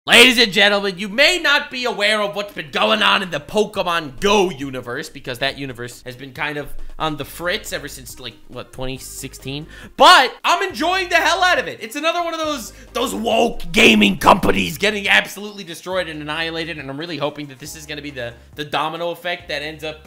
Ladies and gentlemen, you may not be aware of what's been going on in the Pokemon Go universe, because that universe has been kind of on the fritz ever since, like, what, 2016? But I'm enjoying the hell out of it. It's another one of those woke gaming companies getting absolutely destroyed and annihilated, and I'm really hoping that this is going to be the domino effect that ends up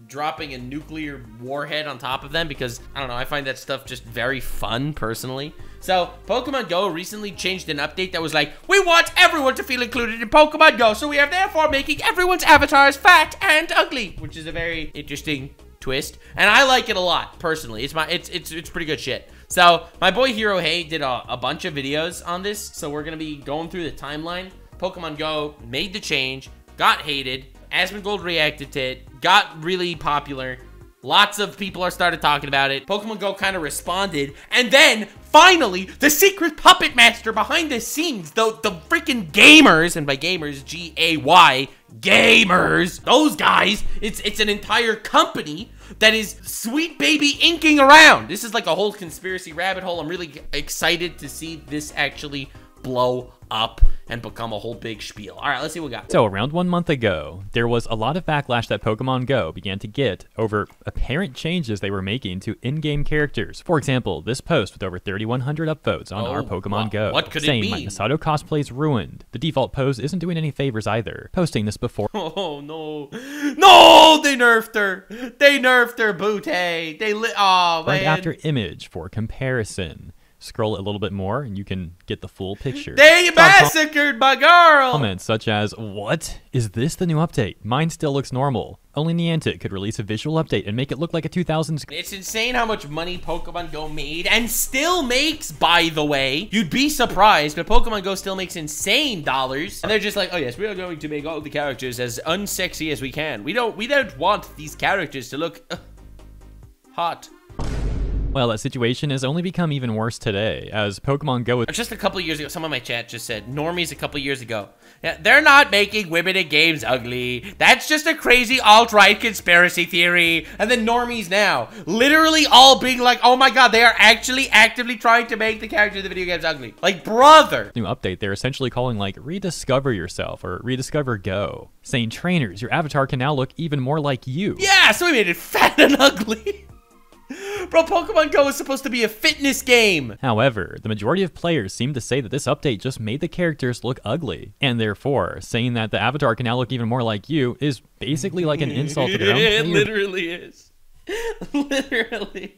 dropping a nuclear warhead on top of them, because, I don't know, I find that stuff just very fun, personally. So, Pokemon Go recently changed an update that was like, we want everyone to feel included in Pokemon Go, so we are therefore making everyone's avatars fat and ugly, which is a very interesting twist, and I like it a lot, personally. It's pretty good shit. So, my boy Hero Hei did a bunch of videos on this, so we're gonna be going through the timeline. Pokemon Go made the change, got hated, Asmongold reacted to it, got really popular. Lots of people are started talking about it. Pokemon Go kind of responded. And then, finally, the secret puppet master behind the scenes, the freaking gamers, and by gamers, G-A-Y, gamers, those guys, it's an entire company that is SWEETBABYINCing around. This is like a whole conspiracy rabbit hole. I'm really excited to see this actually blow up and become a whole big spiel. All right, let's see what we got. So around 1 month ago, there was a lot of backlash that Pokemon Go began to get over apparent changes they were making to in-game characters. For example, this post with over 3,100 upvotes on our Pokemon Go. What could it saying mean? My Masato cosplay's ruined. The default pose isn't doing any favors either. Posting this before. Oh no. No, they nerfed her. They nerfed her, Butte. Oh man. Right after image for comparison. Scroll a little bit more and you can get the full picture. They massacred my girl! Comments such as, what? Is this the new update? Mine still looks normal. Only Niantic could release a visual update and make it look like a 2000s. It's insane how much money Pokemon Go made and still makes, by the way. You'd be surprised, but Pokemon Go still makes insane dollars. And they're just like, oh yes, we are going to make all the characters as unsexy as we can. We don't want these characters to look hot. Well, that situation has only become even worse today, as Pokemon Go... Just a couple years ago, someone in my chat just said, normies a couple years ago, yeah, they're not making women in games ugly. That's just a crazy alt-right conspiracy theory. And then normies now, literally all being like, oh my god, they are actually actively trying to make the characters of the video games ugly. Like, brother. New update, they're essentially calling, like, rediscover yourself, or rediscover Go. Saying, trainers, your avatar can now look even more like you. Yeah, so we made it fat and ugly. Bro, Pokemon Go is supposed to be a fitness game. However, the majority of players seem to say that this update just made the characters look ugly. And therefore, saying that the avatar can now look even more like you is basically like an insult to their own player. It literally is. Literally.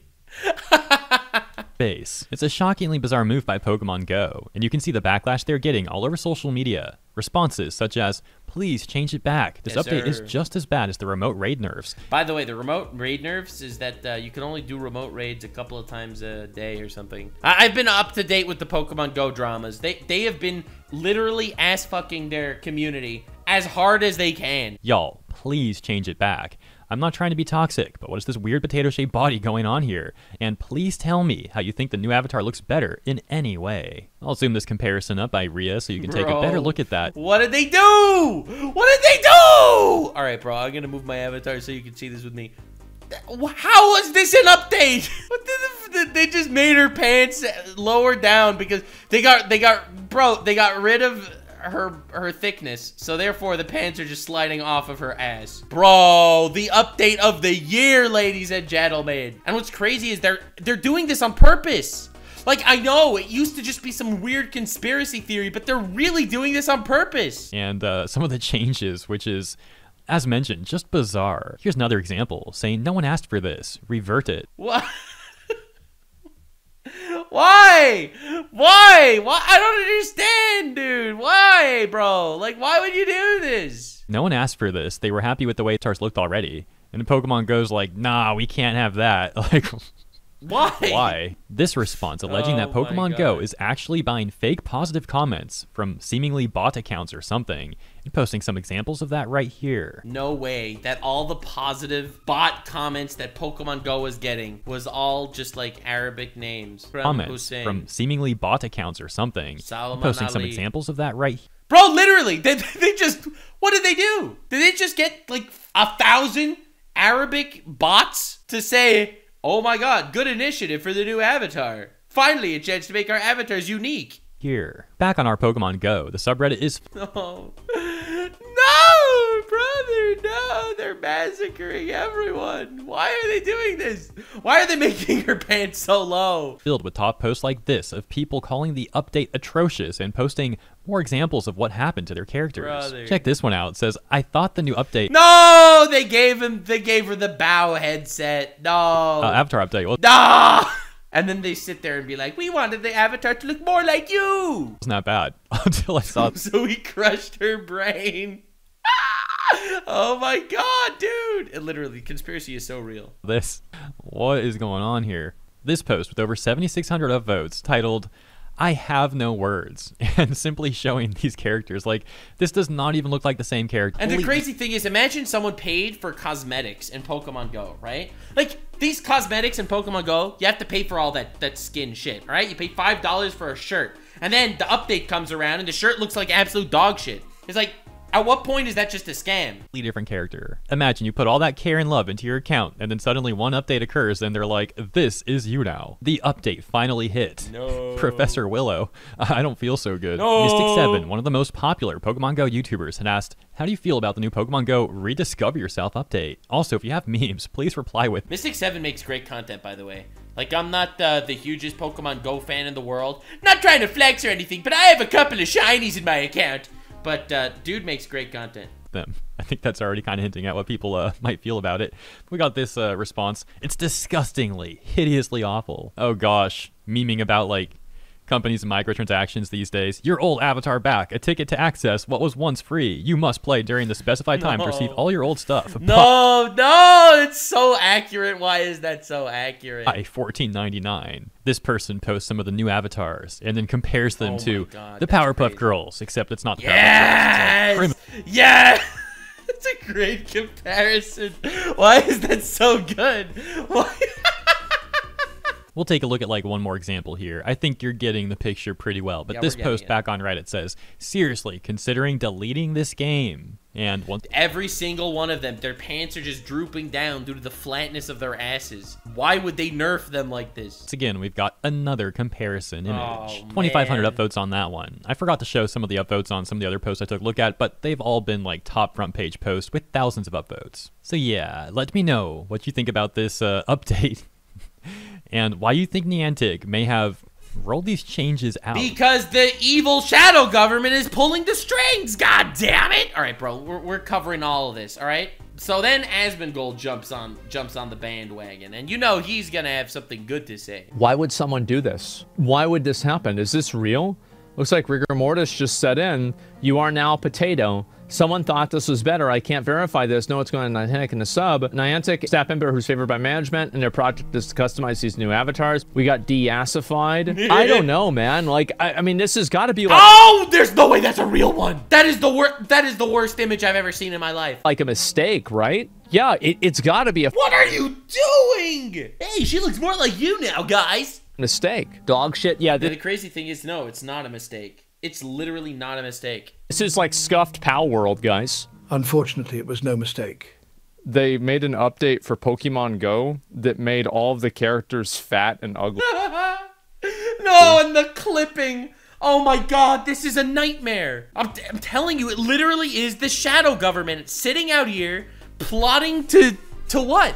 Base. It's a shockingly bizarre move by Pokemon Go, and you can see the backlash they're getting all over social media. Responses such as, please change it back. This update is just as bad as the remote raid nerfs. By the way, the remote raid nerfs is that you can only do remote raids a couple of times a day or something. I've been up to date with the Pokemon Go dramas. They have been literally ass-fucking their community as hard as they can. Y'all, please change it back. I'm not trying to be toxic, but what is this weird potato-shaped body going on here? And please tell me how you think the new avatar looks better in any way. I'll zoom this comparison up by REEEEE so you can take a better look at that. What did they do? What did they do? All right, bro, I'm gonna move my avatar so you can see this with me. How was this an update? They just made her pants lower down because they got rid of her thickness, so therefore the pants are just sliding off of her ass. Bro, the update of the year, ladies and gentlemen. And what's crazy is they're doing this on purpose. Like, I know it used to just be some weird conspiracy theory, but they're really doing this on purpose. And some of the changes, which is, as mentioned, just bizarre. Here's another example, saying no one asked for this. Revert it. What? Why? Why? I don't understand, dude. Why, bro? Like, why would you do this? No one asked for this. They were happy with the way avatars looked already. And Pokemon Go's like, nah, we can't have that. Like, why? Why? This response alleging that Pokemon Go is actually buying fake positive comments from seemingly bot accounts or something, and posting some examples of that right here. No way that all the positive bot comments that Pokemon Go was getting was all just like Arabic names. Comments from seemingly bot accounts or something, and posting some examples of that right here. Bro, literally, they just, what did they do? Did they just get like 1,000 Arabic bots to say, oh my god, good initiative for the new avatar. Finally, a chance to make our avatars unique. here. Back on our Pokemon Go, the subreddit is... No. No, brother, no. They're massacring everyone. Why are they doing this? Why are they making her pants so low? Filled with top posts like this of people calling the update atrocious and posting more examples of what happened to their characters. Brother. Check this one out. It says, I thought the new update... No, they gave her the bow headset. No. Avatar update. Well, No. And then they sit there and be like, we wanted the avatar to look more like you. it's not bad until I saw... So he crushed her brain. Oh my god, dude. It literally, conspiracy is so real. this. What is going on here? This post with over 7,600 upvotes titled, I have no words, and simply showing these characters. Like, this does not even look like the same character. And the crazy thing is, imagine someone paid for cosmetics in Pokemon Go, right? Like, these cosmetics in Pokemon Go, you have to pay for all that skin shit, right? You pay $5 for a shirt, and then the update comes around, and the shirt looks like absolute dog shit. It's like, at what point is that just a scam? Different character. Imagine you put all that care and love into your account, and then suddenly one update occurs, and they're like, this is you now. The update finally hit. No. Professor Willow. I don't feel so good. No. Mystic7, one of the most popular Pokemon Go YouTubers, had asked, how do you feel about the new Pokemon Go Rediscover Yourself update? Also, if you have memes, please reply with... Mystic7 makes great content, by the way. Like, I'm not the hugest Pokemon Go fan in the world. Not trying to flex or anything, but I have a couple of shinies in my account. But dude makes great content. Them. I think that's already kind of hinting at what people might feel about it. We got this response. It's disgustingly, hideously awful. Oh gosh, memeing about like companies and microtransactions these days. Your old avatar back. A ticket to access what was once free. You must play during the specified time to receive all your old stuff. No, no, it's so accurate. Why is that so accurate? By $14.99. This person posts some of the new avatars and then compares them to the Powerpuff Girls, except it's not the Powerpuff Girls. Yeah! It's a great comparison. Why is that so good? Why? We'll take a look at like one more example here. I think you're getting the picture pretty well, but this post back on Reddit says, seriously, considering deleting this game. And every single one of them, their pants are just drooping down due to the flatness of their asses. Why would they nerf them like this? Once again, we've got another comparison image. Oh, 2,500 upvotes on that one. I forgot to show some of the upvotes on some of the other posts I took a look at, but they've all been like top front page posts with thousands of upvotes. So yeah, let me know what you think about this update and why you think Niantic may have rolled these changes out. Because the evil shadow government is pulling the strings, god damn it! All right, bro, we're covering all of this, all right? So then Asmongold jumps on the bandwagon, and you know he's gonna have something good to say. Why would someone do this? Why would this happen? Is this real? Looks like rigor mortis just set in. You are now potato. Someone thought this was better. I can't verify this. No, it's going to Niantic in the sub. Niantic staff member who's favored by management, and their project is to customize these new avatars. We got deassified. I don't know, man. Like, I mean, this has got to be like... Oh, there's no way that's a real one. That is the worst image I've ever seen in my life. Like a mistake, right? Yeah, it's got to be a... What are you doing? Hey, she looks more like you now, guys. Mistake. Dog shit. Yeah. The crazy thing is, no, it's not a mistake. It's literally not a mistake. This is like scuffed Pal World, guys. Unfortunately, it was no mistake. They made an update for Pokemon Go that made all of the characters fat and ugly. No, and the clipping. Oh my god, this is a nightmare. I'm telling you, it literally is the shadow government sitting out here plotting to what?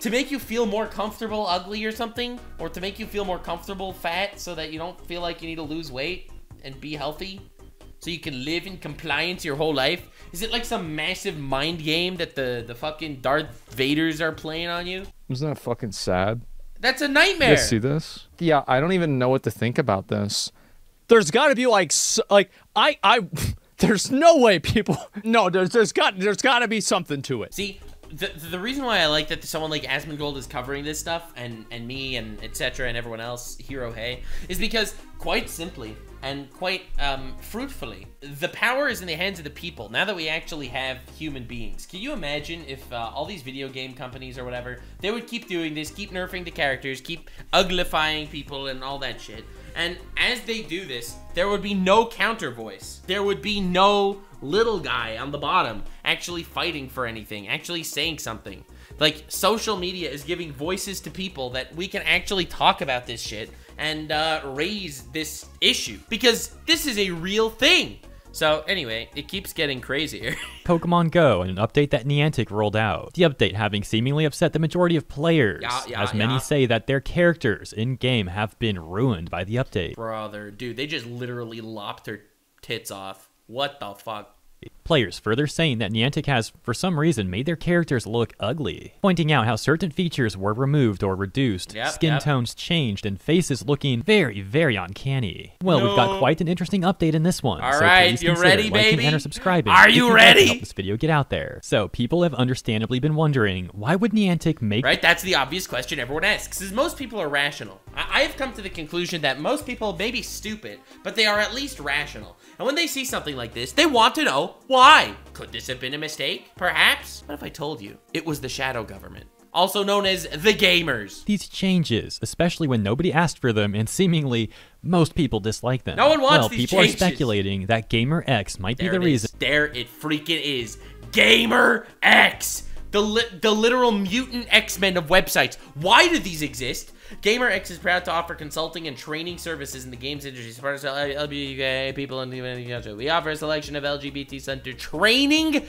To make you feel more comfortable ugly or something? Or to make you feel more comfortable fat so that you don't feel like you need to lose weight and be healthy? So you can live in compliance your whole life? Is it like some massive mind game that the fucking Darth Vaders are playing on you? Isn't that fucking sad? That's a nightmare. You guys see this? Yeah, I don't even know what to think about this. There's got to be like there's no way people... No, there's got to be something to it. See, the reason why I like that someone like Asmongold is covering this stuff, and me and etc. and everyone else, Hero Hei, is because quite simply and quite fruitfully, the power is in the hands of the people now that we actually have human beings. Can you imagine if all these video game companies or whatever, they would keep doing this, keep nerfing the characters, keep uglifying people and all that shit, and as they do this, there would be no counter voice. There would be no little guy on the bottom actually fighting for anything, actually saying something. Like, social media is giving voices to people that we can actually talk about this shit and raise this issue, because this is a real thing. So anyway, it keeps getting crazier. Pokemon Go and an update that Niantic rolled out. The update having seemingly upset the majority of players, as many say that their characters in-game have been ruined by the update. Brother, dude, they just literally lopped their tits off. What the fuck? Players further saying that Niantic has, for some reason, made their characters look ugly, pointing out how certain features were removed or reduced, skin tones changed, and faces looking very, very uncanny. Well, we've got quite an interesting update in this one. All right, you ready, baby? And subscribing. Are you ready? To help this video get out there. So people have understandably been wondering, why would Niantic make... Right, that's the obvious question everyone asks, is most people are rational. I have come to the conclusion that most people may be stupid, but they are at least rational. And when they see something like this, they want to know why. Could this have been a mistake? Perhaps? What if I told you it was the shadow government, also known as the gamers? These changes, especially when nobody asked for them and seemingly most people dislike them. No one wants these people changes. Are speculating that GAYMERX might be the reason. There it freaking is. GAYMERX! The literal mutant X-Men of websites. Why do these exist? GAYMERX is proud to offer consulting and training services in the games industry. Supporting LGBT people in the country. We offer a selection of LGBT-centered training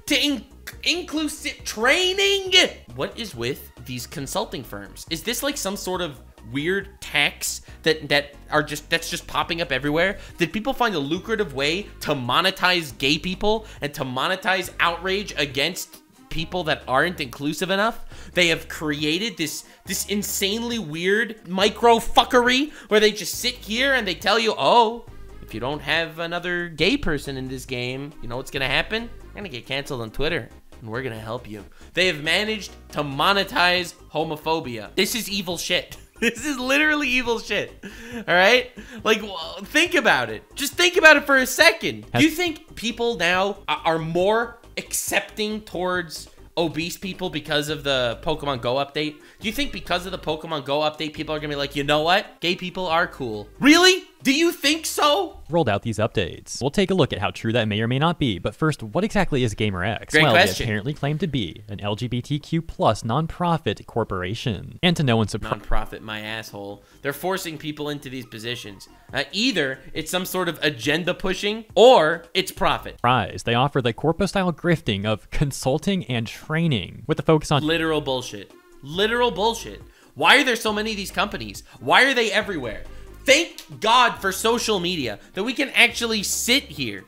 to inclusive training. What is with these consulting firms? Is this like some sort of weird tax that's just popping up everywhere? Did people find a lucrative way to monetize gay people and to monetize outrage against people that aren't inclusive enough? They have created this insanely weird micro fuckery where they just sit here and they tell you, oh, if you don't have another gay person in this game, you know what's gonna happen? You're gonna get canceled on Twitter, and we're gonna help you. They have managed to monetize homophobia. This is evil shit. This is literally evil shit. All right? Like, think about it. Just think about it for a second. Do you think people now are more accepting towards obese people because of the Pokemon Go update? Do you think because of the Pokemon Go update, people are gonna be like, you know what? Gay people are cool. Really? Do you think so? Rolled out these updates. We'll take a look at how true that may or may not be, but first, what exactly is GAYMERX? Great question. They apparently claim to be an LGBTQ plus non-profit corporation. And to no one's surprise, non-profit, my asshole. They're forcing people into these positions. Either it's some sort of agenda pushing, or it's profit. They offer the corpo-style grifting of consulting and training, with the focus on literal bullshit. Literal bullshit. Why are there so many of these companies? Why are they everywhere? Thank God for social media that we can actually sit here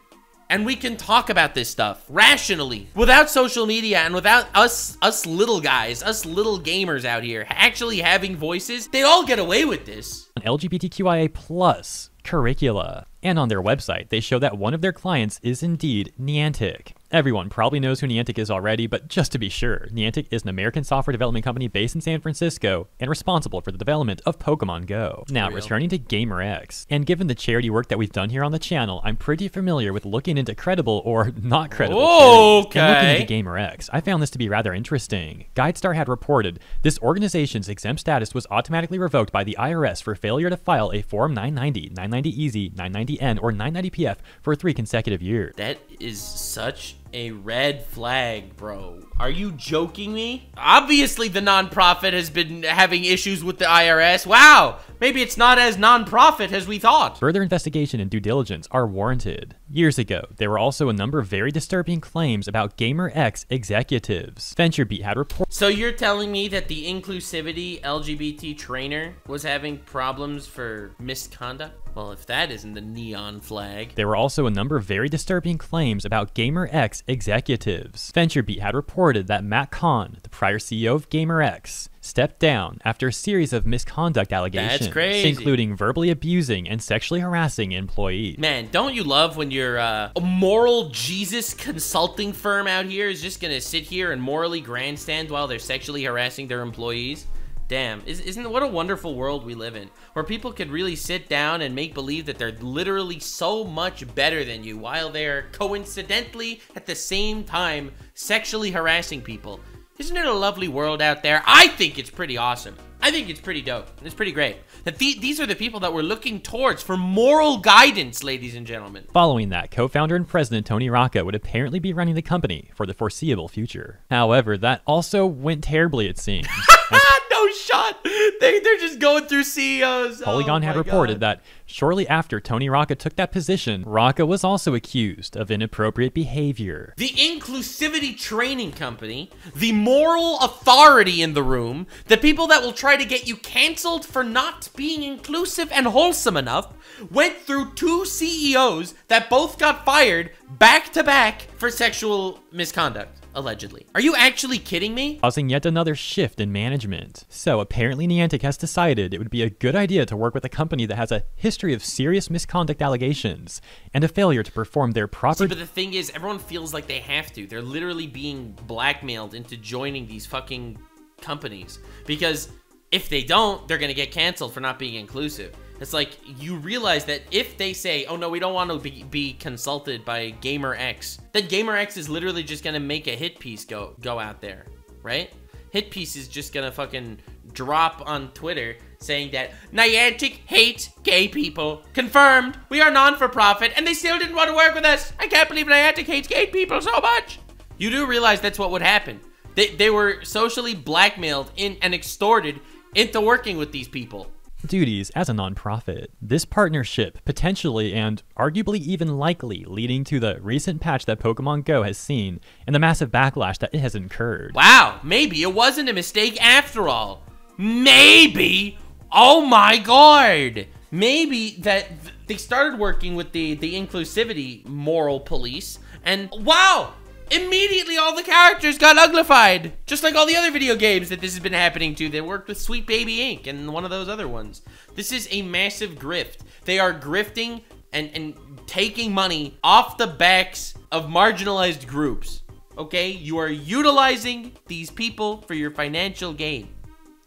and we can talk about this stuff rationally. Without social media and without us little guys, us little gamers out here actually having voices, they'd all get away with this. LGBTQIA plus curricula. And on their website, they show that one of their clients is indeed Niantic. Everyone probably knows who Niantic is already, but just to be sure, Niantic is an American software development company based in San Francisco and responsible for the development of Pokemon Go. Now, returning to GAYMERX, and given the charity work that we've done here on the channel, I'm pretty familiar with looking into credible or not credible charities. And looking into GAYMERX, I found this to be rather interesting. GuideStar had reported this organization's exempt status was automatically revoked by the IRS for failure to file a Form 990, 990EZ, 990N, or 990PF for 3 consecutive years. That is such a red flag, bro. Are you joking me? Obviously, the nonprofit has been having issues with the IRS. Wow, maybe it's not as nonprofit as we thought. Further investigation and due diligence are warranted. Years ago, there were also a number of very disturbing claims about GAYMERX executives. VentureBeat had reported. So you're telling me that the inclusivity LGBT trainer was having problems for misconduct? Well, if that isn't the neon flag. There were also a number of very disturbing claims about GAYMERX executives. VentureBeat had reported that Matt Kahn, the prior CEO of GAYMERX, stepped down after a series of misconduct allegations, that's crazy, including verbally abusing and sexually harassing employees. Man, don't you love when your a moral Jesus consulting firm out here is just gonna sit here and morally grandstand while they're sexually harassing their employees? Damn, isn't what a wonderful world we live in, where people could really sit down and make believe that they're literally so much better than you while they're coincidentally at the same time sexually harassing people. Isn't it a lovely world out there? I think it's pretty awesome. I think it's pretty dope. It's pretty great. That these are the people that we're looking towards for moral guidance, ladies and gentlemen. Following that, co-founder and president Tony Rocca would apparently be running the company for the foreseeable future. However, that also went terribly, it seems. No shot. They're just going through CEOs. Polygon had reported that shortly after Tony Rocca took that position, Rocca was also accused of inappropriate behavior. The inclusivity training company, the moral authority in the room, the people that will try to get you canceled for not being inclusive and wholesome enough, went through 2 CEOs that both got fired back to back for sexual misconduct. Allegedly. Are you actually kidding me? Causing yet another shift in management. So apparently Niantic has decided it would be a good idea to work with a company that has a history of serious misconduct allegations and a failure to perform their proper... See, but the thing is, everyone feels like they have to. They're literally being blackmailed into joining these fucking companies. Because if they don't, they're gonna get canceled for not being inclusive. It's like, you realize that if they say, oh no, we don't want to be consulted by GAYMERX, then GAYMERX is literally just gonna make a hit piece go out there, right? Hit piece is just gonna fucking drop on Twitter saying that Niantic hates gay people. Confirmed, we are non-for-profit, and they still didn't want to work with us. I can't believe Niantic hates gay people so much. You do realize that's what would happen. They were socially blackmailed and extorted into working with these people. Duties as a nonprofit. This partnership potentially and arguably even likely leading to the recent patch that Pokemon Go has seen and the massive backlash that it has incurred. Wow, maybe it wasn't a mistake after all. Maybe, oh my god, maybe that they started working with the inclusivity moral police and wow, immediately all the characters got uglified, just like all the other video games that this has been happening to. They worked with SWEETBABYINC and one of those other ones. This is a massive grift. They are grifting and taking money off the backs of marginalized groups, okay? You are utilizing these people for your financial gain.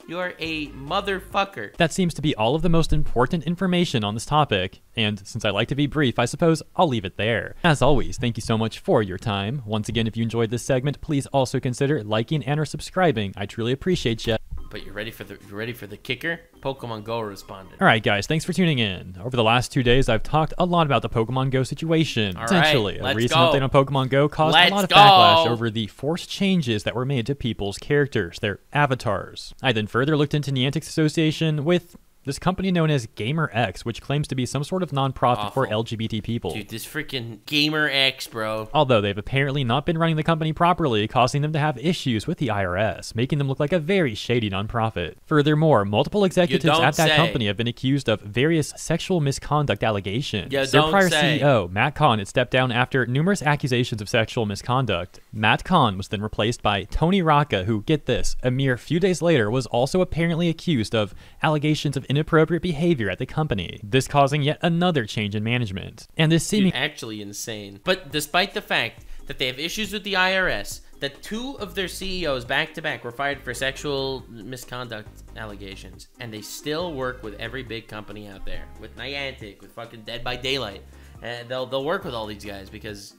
You're a motherfucker. That seems to be all of the most important information on this topic, and since I like to be brief, I suppose I'll leave it there. As always, thank you so much for your time. Once again, if you enjoyed this segment, please also consider liking and or subscribing. I truly appreciate you. But you ready for the kicker? Pokemon Go responded. Alright guys, thanks for tuning in. Over the last 2 days, I've talked a lot about the Pokemon Go situation. Essentially, a recent update on Pokemon Go caused a lot of backlash over the forced changes that were made to people's characters, their avatars. I then further looked into Niantic's association with this company known as GAYMERX, which claims to be some sort of non-profit for LGBT people. Dude, this freaking GAYMERX, bro. Although they've apparently not been running the company properly, causing them to have issues with the IRS, making them look like a very shady non-profit. Furthermore, multiple executives at that company have been accused of various sexual misconduct allegations. Their prior CEO, Matt Kahn, had stepped down after numerous accusations of sexual misconduct. Matt Kahn was then replaced by Tony Rocca, who, get this, a mere few days later was also apparently accused of allegations of inappropriate behavior at the company, this causing yet another change in management. And this seeming actually insane. But despite the fact that they have issues with the IRS, that 2 of their CEOs back to back were fired for sexual misconduct allegations, and they still work with every big company out there, with Niantic, with fucking Dead by Daylight, and they'll work with all these guys because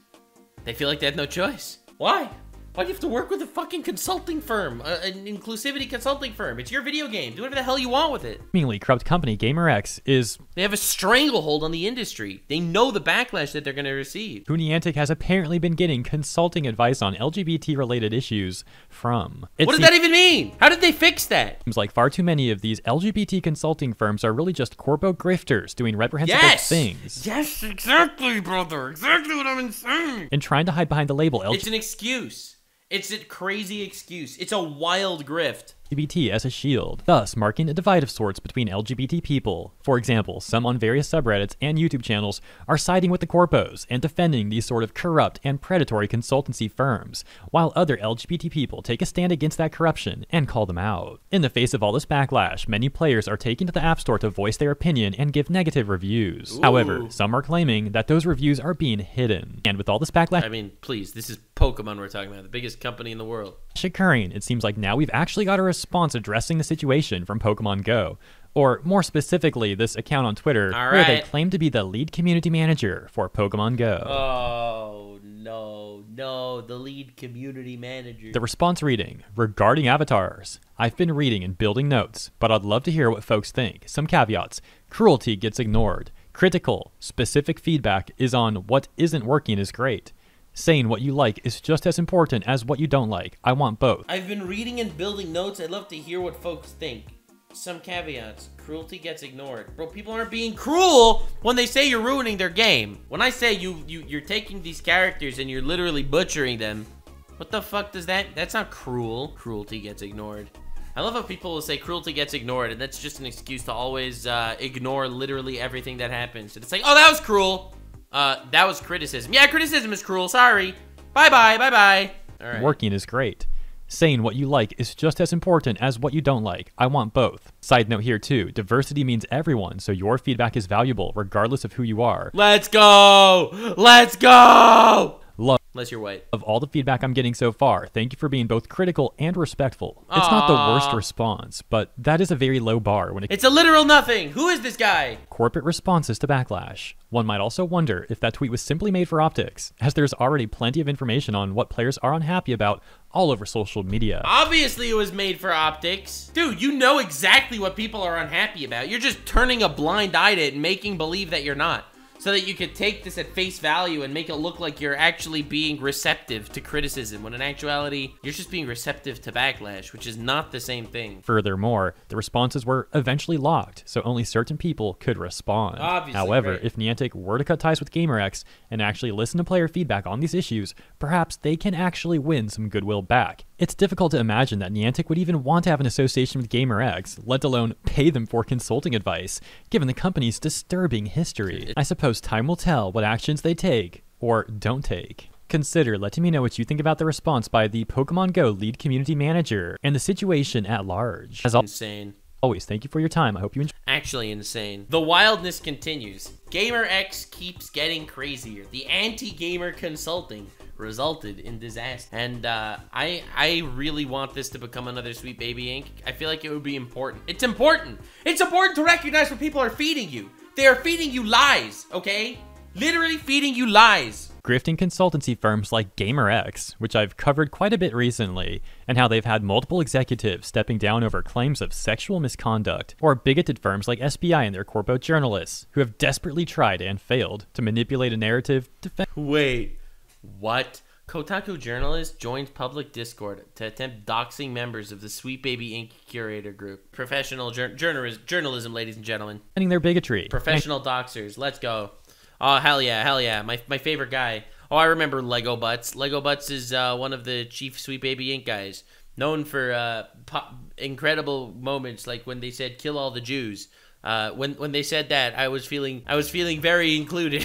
they feel like they have no choice. Why? Why do you have to work with a fucking consulting firm, an inclusivity consulting firm? It's your video game. Do whatever the hell you want with it. Seemingly corrupt company GAYMERX is... They have a stranglehold on the industry. They know the backlash that they're going to receive. Who Niantic has apparently been getting consulting advice on LGBT-related issues from. What does that even mean? How did they fix that? Seems like far too many of these LGBT consulting firms are really just corpo grifters doing reprehensible things. Yes, exactly, brother. Exactly what I'm saying. And trying to hide behind the label LGBT. It's an excuse. It's a crazy excuse. It's a wild grift. LGBT as a shield, thus marking a divide of sorts between LGBT people. For example, some on various subreddits and YouTube channels are siding with the corpos and defending these sort of corrupt and predatory consultancy firms, while other LGBT people take a stand against that corruption and call them out. In the face of all this backlash, many players are taking to the App Store to voice their opinion and give negative reviews. However, some are claiming that those reviews are being hidden. And with all this backlash— I mean, please, this is Pokemon we're talking about, the biggest company in the world. Occurring, it seems like now we've actually got a response addressing the situation from Pokemon Go, or more specifically, this account on Twitter, where they claim to be the lead community manager for Pokemon Go. Oh, no, the lead community manager. The response reading, regarding avatars, I've been reading and building notes, but I'd love to hear what folks think. Some caveats. Cruelty gets ignored. Critical, specific feedback is on what isn't working is great. Saying what you like is just as important as what you don't like. I want both. I've been reading and building notes. I'd love to hear what folks think. Some caveats. Cruelty gets ignored. Bro, people aren't being cruel when they say you're ruining their game. When I say you're taking these characters and you're literally butchering them, what the fuck does that... That's not cruel. Cruelty gets ignored. I love how people will say cruelty gets ignored, and that's just an excuse to always ignore literally everything that happens. And it's like, oh, that was cruel. That was criticism. Yeah, criticism is cruel. Sorry. Bye-bye. Bye-bye. All right. Working is great. Saying what you like is just as important as what you don't like. I want both. Side note here too, diversity means everyone, so your feedback is valuable regardless of who you are. Let's go! Let's go! Love Unless you're white. of all the feedback I'm getting so far. Thank you for being both critical and respectful. It's not the worst response, but that is a very low bar when It's a literal nothing. Who is this guy? corporate responses to backlash. One might also wonder if that tweet was simply made for optics, as there's already plenty of information on what players are unhappy about all over social media. Obviously it was made for optics. Dude, you know exactly what people are unhappy about. You're just turning a blind eye to it and making believe that you're not. So that you could take this at face value and make it look like you're actually being receptive to criticism, when in actuality, you're just being receptive to backlash, which is not the same thing. Furthermore, the responses were eventually locked, so only certain people could respond. Obviously, however, right. if Niantic were to cut ties with GAYMERX and actually listen to player feedback on these issues, perhaps they can actually win some goodwill back. It's difficult to imagine that Niantic would even want to have an association with GAYMERX, let alone pay them for consulting advice, given the company's disturbing history. I suppose time will tell what actions they take, or don't take. Consider letting me know what you think about the response by the Pokemon Go lead community manager and the situation at large. As Insane. always, thank you for your time. I hope you enjoy. Actually insane. The wildness continues. GAYMERX keeps getting crazier. The anti-gamer consulting resulted in disaster. And I really want this to become another Sweet Baby Inc. I feel like it would be important. It's important. It's important to recognize what people are feeding you. They are feeding you lies, okay? Literally feeding you lies. Grifting consultancy firms like GAYMERX, which I've covered quite a bit recently, and how they've had multiple executives stepping down over claims of sexual misconduct, or bigoted firms like SBI and their corpo journalists, who have desperately tried and failed to manipulate a narrative to Wait, what? Kotaku journalist joins public Discord to attempt doxing members of the Sweet Baby Inc. curator group. Professional journalism, ladies and gentlemen. defending their bigotry. Professional doxers. Let's go. Oh, hell yeah, hell yeah. My favorite guy. Oh, I remember Lego Butts. Lego Butts is one of the chief Sweet Baby Inc. guys. Known for incredible moments like when they said kill all the Jews. When they said that, I was feeling very included.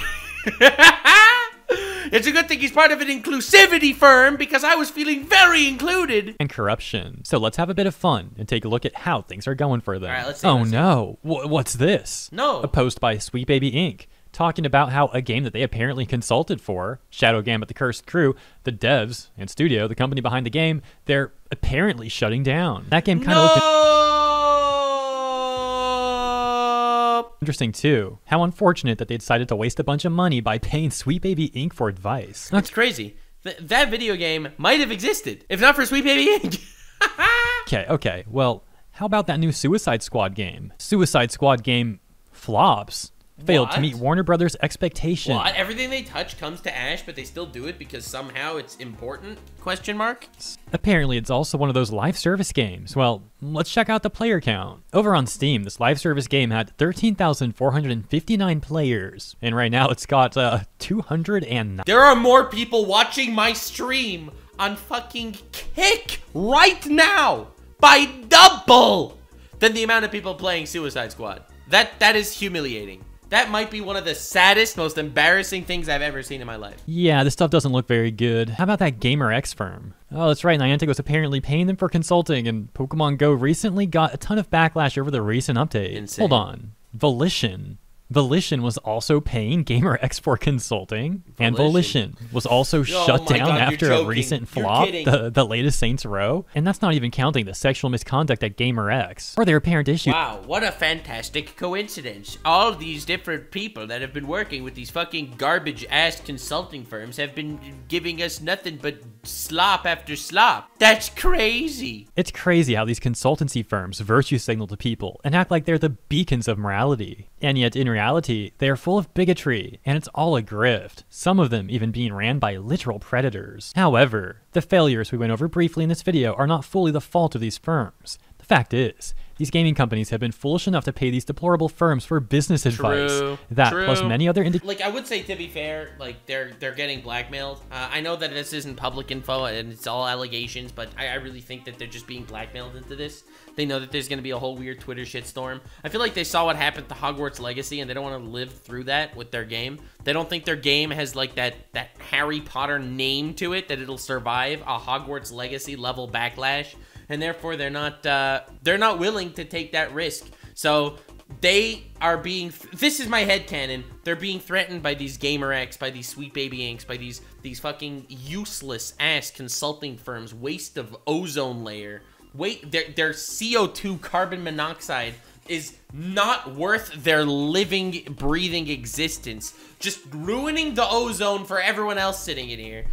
It's a good thing he's part of an inclusivity firm, because I was feeling very included. And corruption. So let's have a bit of fun and take a look at how things are going for them. All right, let's see, oh let's see. no, what's this? No. A post by Sweet Baby Inc. talking about how a game that they apparently consulted for, Shadow Gambit the Cursed Crew, the devs and studio, the company behind the game, they're apparently shutting down. That game kind of looked interesting too. How unfortunate that they decided to waste a bunch of money by paying Sweet Baby Inc. for advice. That's crazy. That video game might have existed if not for Sweet Baby Inc. Okay. Well, how about that new Suicide Squad game? Suicide Squad game flops. Failed to What? meet Warner Brothers' expectations. What? Everything they touch comes to ash, but they still do it because somehow it's important? Question mark? Apparently, it's also one of those live service games. Well, let's check out the player count. Over on Steam, this live service game had 13,459 players, and right now it's got 209. There are more people watching my stream on fucking Kick right now by double than the amount of people playing Suicide Squad. That is humiliating. That might be one of the saddest, most embarrassing things I've ever seen in my life. Yeah, this stuff doesn't look very good. How about that GAYMERX firm? Oh, that's right, Niantic was apparently paying them for consulting, and Pokemon Go recently got a ton of backlash over the recent update. Insane. Hold on. Volition was also paying GAYMERX for consulting, and Volition was also shut my down God, you're after a joking. recent You're flop, kidding. the latest Saints Row, and that's not even counting the sexual misconduct at GAYMERX, or their apparent issues. Wow, what a fantastic coincidence. All these different people that have been working with these fucking garbage-ass consulting firms have been giving us nothing but slop after slop. That's crazy. It's crazy how these consultancy firms virtue signal to people and act like they're the beacons of morality. And yet, in reality, they are full of bigotry, and it's all a grift, some of them even being ran by literal predators. However, the failures we went over briefly in this video are not fully the fault of these firms. The fact is, These gaming companies have been foolish enough to pay these deplorable firms for business advice. That, plus many other like, I would say, to be fair, like, they're getting blackmailed. I know that this isn't public info and it's all allegations, but I really think that they're just being blackmailed into this. They know that there's going to be a whole weird Twitter shitstorm. I feel like they saw what happened to Hogwarts Legacy and they don't want to live through that with their game. They don't think their game has, like, that Harry Potter name to it, that it'll survive a Hogwarts Legacy level backlash. And therefore, they're not willing to take that risk. So they are being, this is my headcanon, they're being threatened by these GAYMERX, by these SWEETBABYINCs, by these fucking useless ass consulting firms, waste of ozone layer. Their CO2 carbon monoxide is not worth their living, breathing existence. Just ruining the ozone for everyone else sitting in here.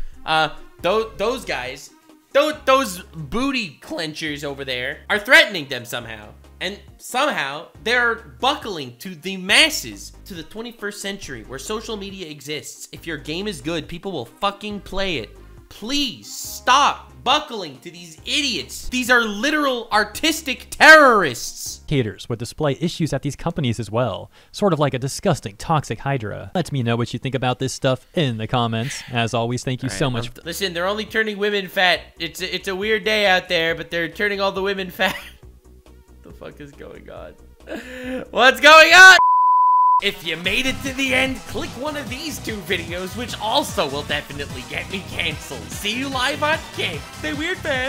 Those guys, those booty clenchers over there are threatening them somehow. And somehow they're buckling to the masses, to the 21st century where social media exists. If your game is good, people will fucking play it. Please stop buckling to these idiots. These are literal artistic terrorists. Haters would display issues at these companies as well, sort of like a disgusting toxic hydra. Let me know what you think about this stuff in the comments. As always, thank you so much. Listen, they're only turning women fat. It's a weird day out there, but they're turning all the women fat. What the fuck is going on? What's going on? If you made it to the end, click one of these two videos, which also will definitely get me canceled. See you live on Kick. Stay weird, fam.